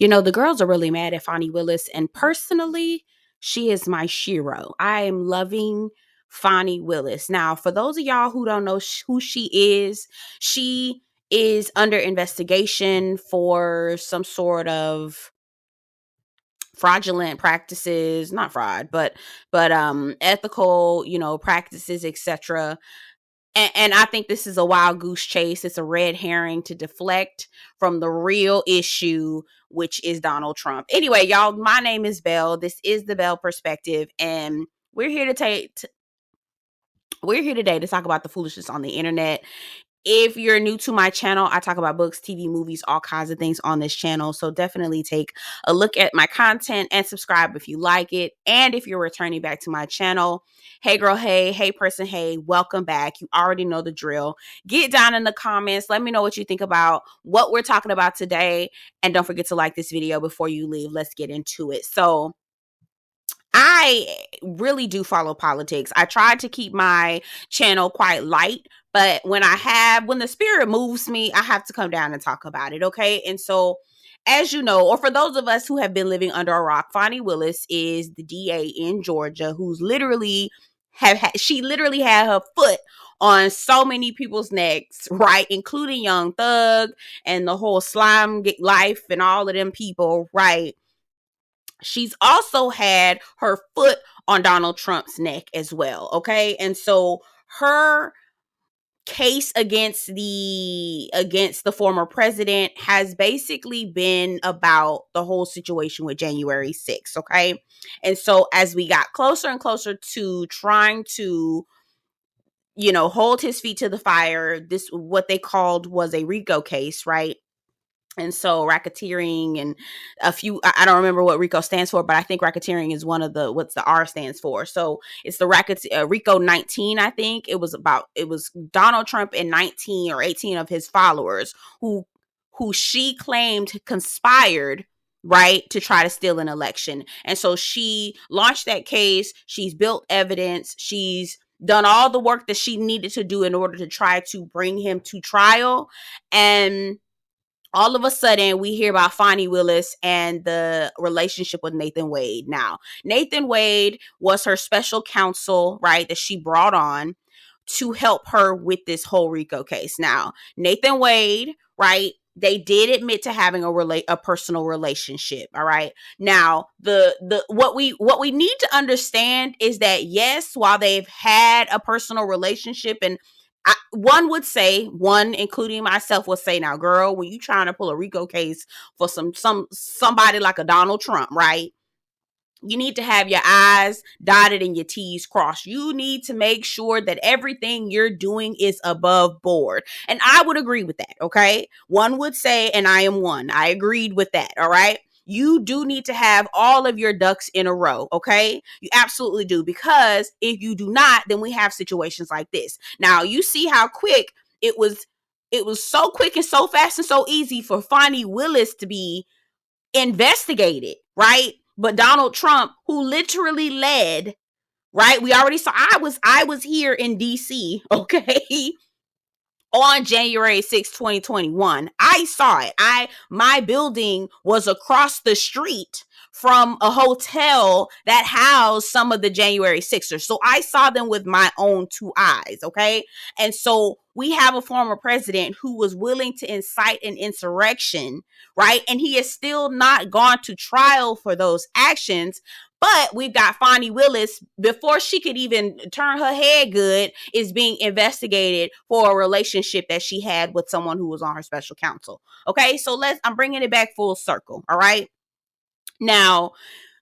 The girls are really mad at Fani Willis, and personally, she is my shiro. I am loving Fani Willis. Now, for those of y'all who don't know who she is under investigation for some sort of fraudulent practices, not fraud, but ethical, practices, etc. And I think this is a wild goose chase. It's a red herring to deflect from the real issue, which is Donald Trump. Anyway, y'all, my name is Belle. This is the Belle Perspective, and we're here today to talk about the foolishness on the internet. If you're new to my channel, I talk about books, TV, movies, all kinds of things on this channel. So definitely take a look at my content and subscribe if you like it. And if you're returning back to my channel, hey girl, hey person, hey, welcome back. You already know the drill. Get down in the comments. Let me know what you think about what we're talking about today. And don't forget to like this video before you leave. Let's get into it. So I really do follow politics. I try to keep my channel quite light, but when the spirit moves me, I have to come down and talk about it. Okay. And so, as you know, or for those of us who have been living under a rock, Fani Willis is the DA in Georgia who's literally she literally had her foot on so many people's necks, right? Including Young Thug and the whole slime life and all of them people, right? She's also had her foot on Donald Trump's neck as well. Okay. And so her case against the former president has basically been about the whole situation with January 6th. Okay. And so as we got closer and closer to trying to, hold his feet to the fire, this, what they called was a RICO case, right? And so racketeering and I don't remember what RICO stands for, but I think racketeering is what's the R stands for. So it's the RICO 19, I think. It was Donald Trump and 19 or 18 of his followers who she claimed conspired, right, to try to steal an election. And so she launched that case. She's built evidence. She's done all the work that she needed to do in order to try to bring him to trial. And all of a sudden we hear about Fani Willis and the relationship with Nathan Wade. Now, Nathan Wade was her special counsel, right, that she brought on to help her with this whole RICO case. Now, Nathan Wade, right, they did admit to having a personal relationship. All right. Now, what we need to understand is that, yes, while they've had a personal relationship, and one, including myself, would say, now, girl, when you trying to pull a RICO case for somebody like a Donald Trump, right? You need to have your I's dotted and your T's crossed. You need to make sure that everything you're doing is above board. And I would agree with that, okay? One would say, and I am one, I agreed with that, all right? You do need to have all of your ducks in a row, okay? You absolutely do, because if you do not, then we have situations like this. Now, you see how quick it was so quick and so fast and so easy for Fani Willis to be investigated, right? But Donald Trump, who literally led, right? We already saw, I was here in DC, okay? On January 6, 2021. I saw it. My building was across the street from a hotel that housed some of the January 6ers. So I saw them with my own two eyes, okay? And so we have a former president who was willing to incite an insurrection, right? And he has still not gone to trial for those actions. But we've got Fani Willis, before she could even turn her head good, is being investigated for a relationship that she had with someone who was on her special counsel. Okay, so I'm bringing it back full circle. All right. Now,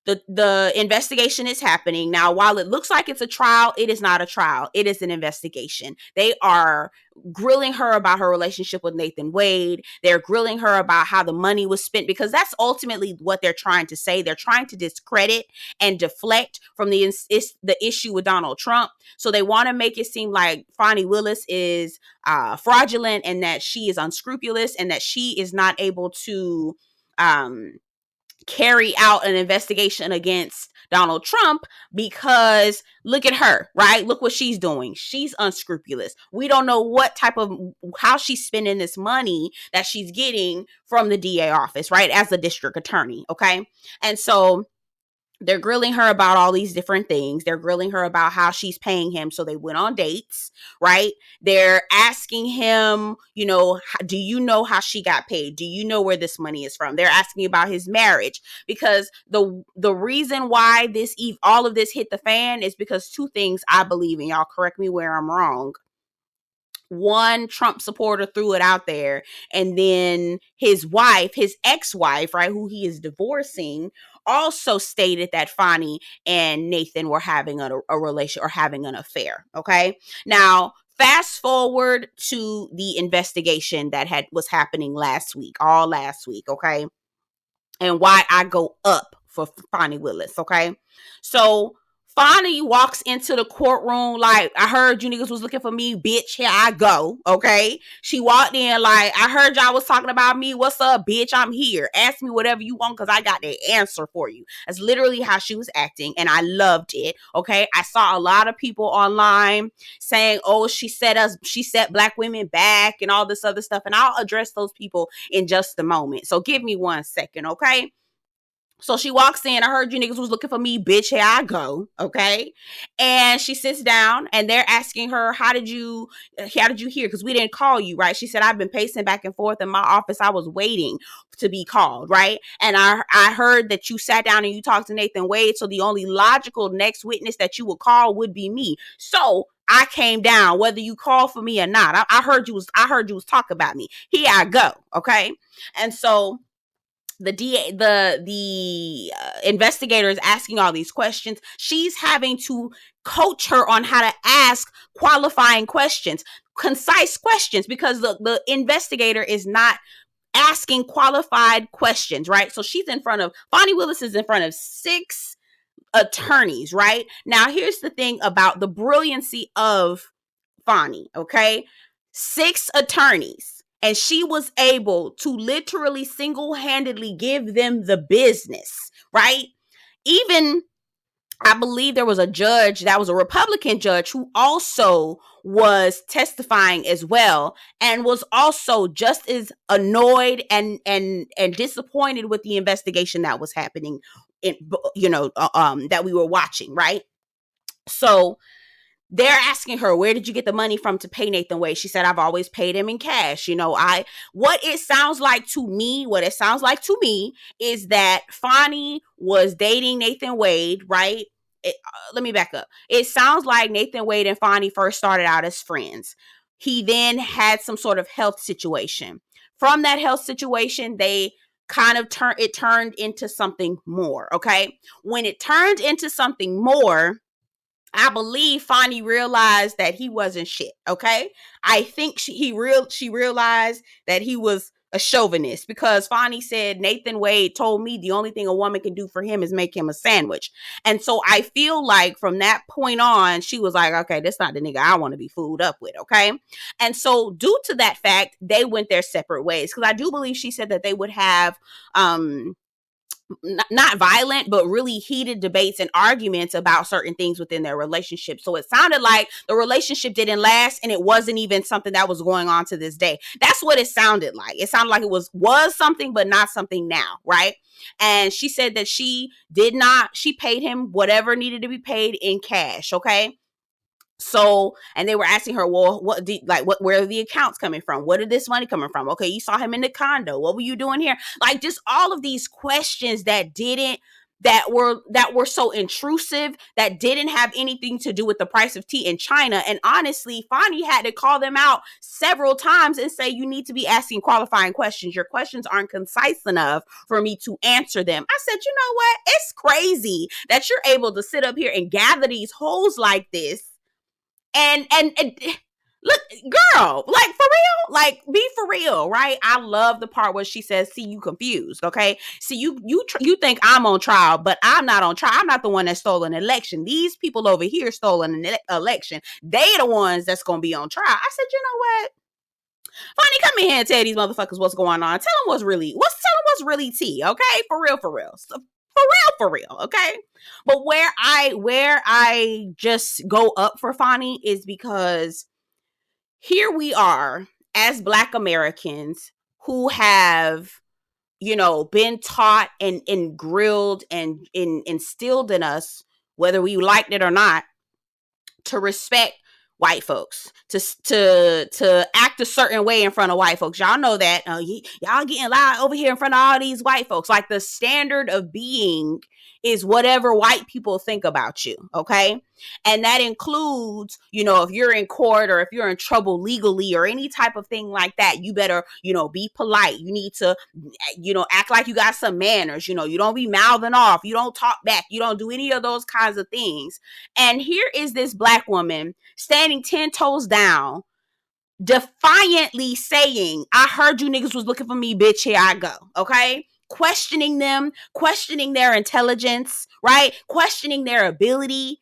the investigation is happening. Now, while it looks like it's a trial, it is not a trial. It is an investigation. They are grilling her about her relationship with Nathan Wade. They're grilling her about how the money was spent, because that's ultimately what they're trying to say. They're trying to discredit and deflect from the issue with Donald Trump. So they want to make it seem like Fani Willis is fraudulent, and that she is unscrupulous, and that she is not able to carry out an investigation against Donald Trump, because look at her, right? Look what she's doing. She's unscrupulous. We don't know how she's spending this money that she's getting from the DA office, right? As a district attorney, okay? And so they're grilling her about all these different things. They're grilling her about how she's paying him. So they went on dates, right? They're asking him, do you know how she got paid? Do you know where this money is from? They're asking about his marriage, because the reason why all of this hit the fan is because two things, I believe, and y'all correct me where I'm wrong. One Trump supporter threw it out there, and then his ex-wife, right, who he is divorcing, also stated that Fani and Nathan were having a relation or having an affair. Okay. Now, fast forward to the investigation that was happening all last week. Okay. And why I go up for Fani Willis. Okay. So Fani walks into the courtroom like, I heard you niggas was looking for me, bitch. Here I go. Okay. She walked in like, I heard y'all was talking about me. What's up, bitch? I'm here. Ask me whatever you want, because I got the answer for you. That's literally how she was acting, and I loved it. Okay. I saw a lot of people online saying, oh, she set black women back and all this other stuff. And I'll address those people in just a moment. So give me 1 second. Okay. So she walks in. I heard you niggas was looking for me, bitch. Here I go. Okay. And she sits down, and they're asking her, how did you hear? Because we didn't call you, right? She said, I've been pacing back and forth in my office. I was waiting to be called, right? And I heard that you sat down and you talked to Nathan Wade. So the only logical next witness that you would call would be me. So I came down, whether you called for me or not. I heard you was talking about me. Here I go. Okay. And so the investigator is asking all these questions. She's having to coach her on how to ask qualifying questions, concise questions, because the investigator is not asking qualified questions, right? So Fani Willis is in front of 6 attorneys, right? Now, here's the thing about the brilliancy of Fani, okay? 6 attorneys. And she was able to literally single-handedly give them the business, right? Even, I believe there was a judge that was a Republican judge who also was testifying as well, and was also just as annoyed and disappointed with the investigation that was happening, that we were watching, right? So they're asking her, where did you get the money from to pay Nathan Wade? She said, I've always paid him in cash. What it sounds like to me is that Fani was dating Nathan Wade, right? Let me back up. It sounds like Nathan Wade and Fani first started out as friends. He then had some sort of health situation. From that health situation, they kind of turned into something more. Okay. When it turned into something more, I believe Fani realized that he wasn't shit. Okay. I think she realized that he was a chauvinist, because Fani said, Nathan Wade told me the only thing a woman can do for him is make him a sandwich. And so I feel like from that point on, she was like, okay, that's not the nigga I want to be fooled up with. Okay. And so due to that fact, they went their separate ways. Because I do believe she said that they would have, not violent, but really heated debates and arguments about certain things within their relationship. So it sounded like the relationship didn't last, and it wasn't even something that was going on to this day. That's what it sounded like. It sounded like it was something, but not something now, right? And she said that she paid him whatever needed to be paid in cash, okay? So, and they were asking her, well, where are the accounts coming from? Where did this money coming from? Okay, you saw him in the condo. What were you doing here? Like, just all of these questions that were so intrusive, that didn't have anything to do with the price of tea in China. And honestly, Fani had to call them out several times and say, you need to be asking qualifying questions. Your questions aren't concise enough for me to answer them. I said, you know what? It's crazy that you're able to sit up here and gather these holes like this. And look, girl, like, for real, like, be for real, right? I love the part where she says, see, you confused, okay? See, you think I'm on trial, but I'm not on trial. I'm not the one that stole an election. These people over here stole an election. They the ones that's going to be on trial. I said, you know what? Fani, come in here and tell these motherfuckers what's going on. Tell them what's really tea, okay? For real. So, for real, okay? But where I just go up for Fani is because here we are as Black Americans who have, been taught and grilled and instilled in us, whether we liked it or not, to respect white folks, to act a certain way in front of white folks. Y'all know that. Y'all getting loud over here in front of all these white folks. Like, the standard of being is whatever white people think about you, okay? And that includes, if you're in court or if you're in trouble legally or any type of thing like that, you better, be polite. You need to, act like you got some manners. You don't be mouthing off. You don't talk back. You don't do any of those kinds of things. And here is this Black woman standing 10 toes down, defiantly saying, I heard you niggas was looking for me, bitch, here I go, okay? Questioning them, questioning their intelligence, right? Questioning their ability,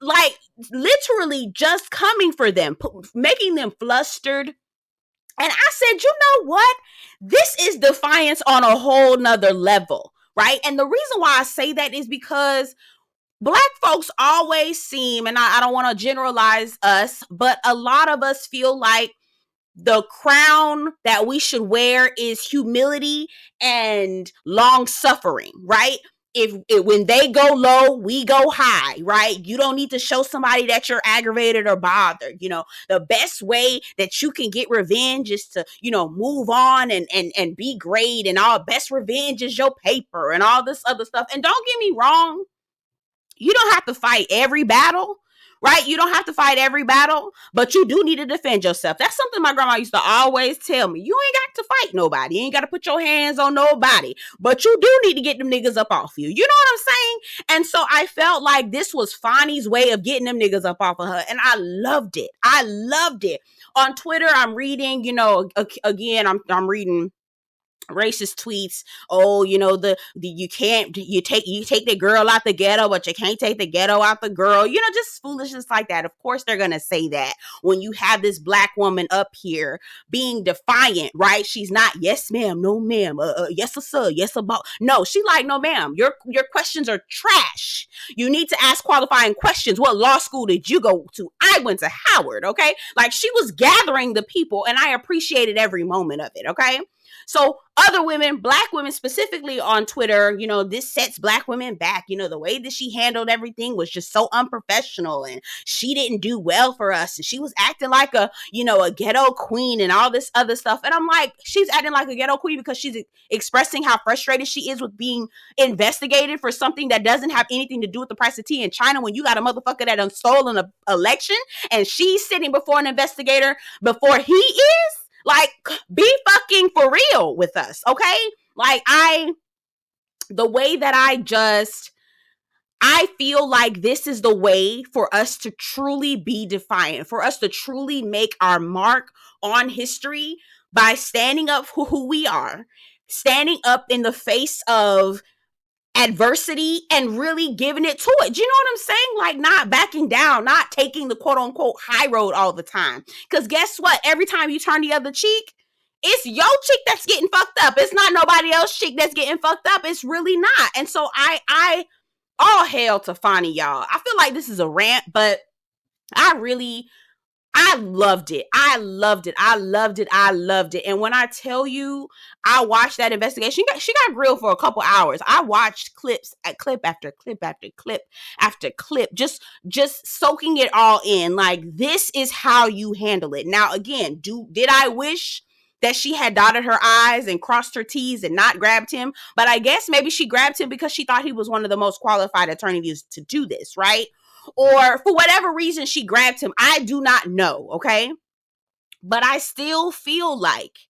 like literally just coming for them, making them flustered. And I said, you know what? This is defiance on a whole nother level, right? And the reason why I say that is because Black folks always seem, and I don't want to generalize us, but a lot of us feel like the crown that we should wear is humility and long suffering, right? If when they go low, we go high, right? You don't need to show somebody that you're aggravated or bothered. The best way that you can get revenge is to, move on and be great, and all. Best revenge is your paper and all this other stuff. And don't get me wrong, you don't have to fight every battle, right? You don't have to fight every battle, but you do need to defend yourself. That's something my grandma used to always tell me. You ain't got to fight nobody. You ain't got to put your hands on nobody, but you do need to get them niggas up off you. You know what I'm saying? And so I felt like this was Fani's way of getting them niggas up off of her. And I loved it. On Twitter, I'm reading, again, I'm reading racist tweets. Oh, you take the girl out the ghetto, but you can't take the ghetto out the girl. Just foolishness like that. Of course they're gonna say that when you have this Black woman up here being defiant, right? She's not yes ma'am, no ma'am, yes sir, yes boss. No, she like, no ma'am, your questions are trash. You need to ask qualifying questions. What law school did you go to? I went to Howard, okay? Like, she was gathering the people, and I appreciated every moment of it, okay? So other women, Black women specifically on Twitter, this sets Black women back. The way that she handled everything was just so unprofessional, and she didn't do well for us. And she was acting like a ghetto queen and all this other stuff. And I'm like, she's acting like a ghetto queen because she's expressing how frustrated she is with being investigated for something that doesn't have anything to do with the price of tea in China, when you got a motherfucker that done stolen an election and she's sitting before an investigator before he is. Like, be fucking for real with us, okay? Like, the way that I feel like this is the way for us to truly be defiant, for us to truly make our mark on history by standing up for who we are, standing up in the face of adversity and really giving it to it. Do you know what I'm saying? Like, not backing down, not taking the quote unquote high road all the time. Because guess what? Every time you turn the other cheek, it's your cheek that's getting fucked up. It's not nobody else's cheek that's getting fucked up. It's really not. And so I all hail to Fani, y'all. I feel like this is a rant, but I loved it. And when I tell you, I watched that investigation. She got grilled for a couple hours. I watched clip after clip, just soaking it all in. Like, this is how you handle it. Now, again, did I wish that she had dotted her I's and crossed her T's and not grabbed him? But I guess maybe she grabbed him because she thought he was one of the most qualified attorneys to do this, right? Or for whatever reason she grabbed him. I do not know, okay? But I still feel like,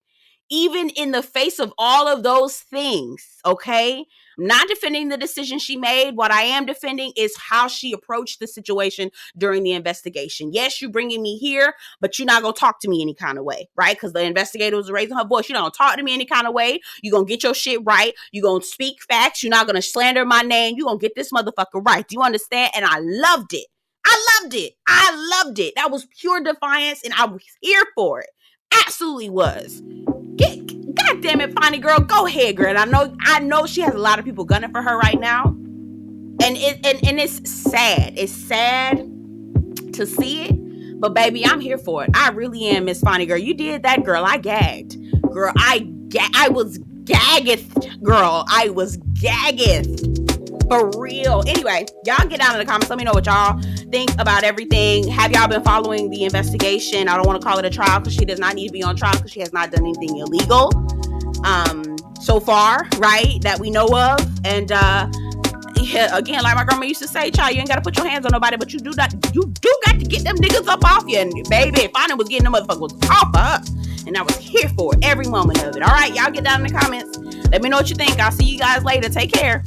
even in the face of all of those things, okay, I'm not defending the decision she made. What I am defending is how she approached the situation during the investigation. Yes, you're bringing me here, but you're not going to talk to me any kind of way, right? Because the investigator was raising her voice. You're not going to talk to me any kind of way. You're going to get your shit right. You're going to speak facts. You're not going to slander my name. You're going to get this motherfucker right. Do you understand? And I loved it. That was pure defiance, and I was here for it. Absolutely was. God damn it, Fani girl, go ahead, girl. And I know she has a lot of people gunning for her right now, and it's sad. It's sad to see it, but baby, I'm here for it. I really am, Miss Fani girl. You did that, girl. I gagged, girl. I was gagged, girl. I was gagged. For real. Anyway, y'all get down in the comments. Let me know what y'all think about everything. Have y'all been following the investigation? I don't want to call it a trial because she does not need to be on trial because she has not done anything illegal so far, right? That we know of. And yeah, again, like my grandma used to say, child, you ain't got to put your hands on nobody, but you do got to get them niggas up off you. And baby, Fani was getting them motherfuckers off of her. And I was here for it, every moment of it. All right, y'all get down in the comments. Let me know what you think. I'll see you guys later. Take care.